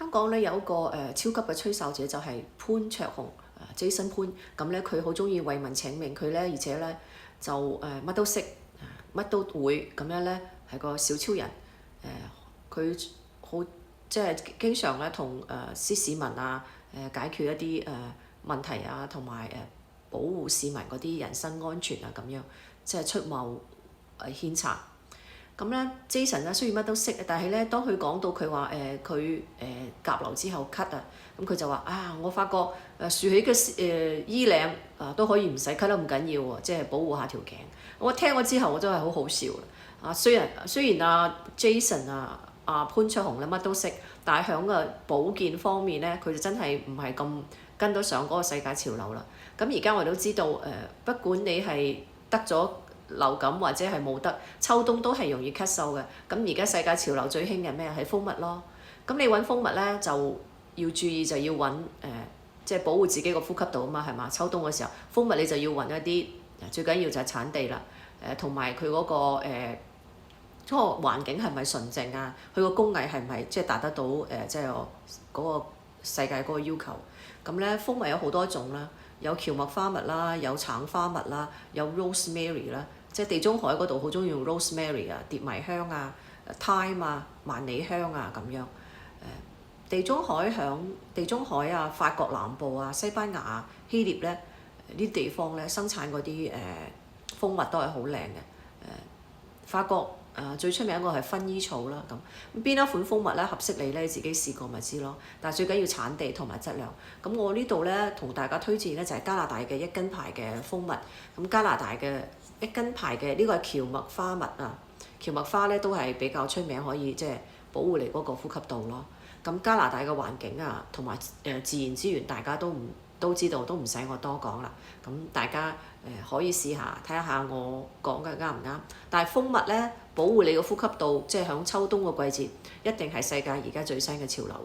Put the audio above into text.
香港咧有一個超級嘅吹哨者就係潘焯鴻Jason 潘，咁咧佢好中意為民請命，佢咧而且咧就乜都識，乜都會，咁樣咧係個小超人。佢好即係經常咧同啲市民啊解決一啲問題啊，同埋保護市民嗰啲人身安全啊咁樣，即係出謀獻策。咁咧 Jason 咧雖然乜都識，但係咧當佢講到佢話佢甲流之後咳啊，咁佢就話我發覺豎起嘅衣領都可以唔使咳得咁緊要喎，即係保護下條頸。我聽咗之後我真係好好笑雖然Jason 潘焯鴻咧乜都識，但係喺個保健方面咧，佢就真係唔係咁跟得上嗰個世界潮流啦。咁而家我哋都知道不管你係得咗流感或者係冇得，秋冬都係容易咳嗽嘅。咁而家世界潮流最興嘅咩？係蜂蜜咯。咁你揾蜂蜜咧就要注意，就要揾即係保護自己個呼吸道啊嘛，係嘛？秋冬嘅時候，蜂蜜你就要揾一啲最緊要就係產地啦。同埋佢嗰個嗰個環境係咪純正啊？佢個工藝係唔係即係達得到即係嗰個世界嗰個要求？咁咧蜂蜜有好多種啦，有蕎麥花蜜啦，有橙花蜜啦，有 rosemary 啦。即係地中海嗰度好中意用 rosemary 啊、蝶迷香啊、thyme 啊、萬里香啊咁樣。地中海啊、法國南部啊、西班牙啊、希臘咧呢啲地方咧生產嗰啲蜂蜜都係好靚嘅。法國最出名一個係薰衣草啦，咁邊一款蜂蜜咧合適你咧？自己試過咪知咯。但係最緊要產地同埋質量。咁我呢度咧同大家推薦咧就係加拿大嘅一斤牌嘅蜂蜜。咁加拿大嘅一斤牌嘅呢個係蕎麥花蜜啊，蕎麥花咧都係比較出名，可以即係保護你嗰個呼吸道咯。咁加拿大嘅環境啊，同埋自然資源，大家都知道，都唔使我多講啦。咁大家可以試下睇下我講嘅啱唔啱。但係蜂蜜咧保護你個呼吸道，即係響秋冬個季節，一定係世界而家最新嘅潮流。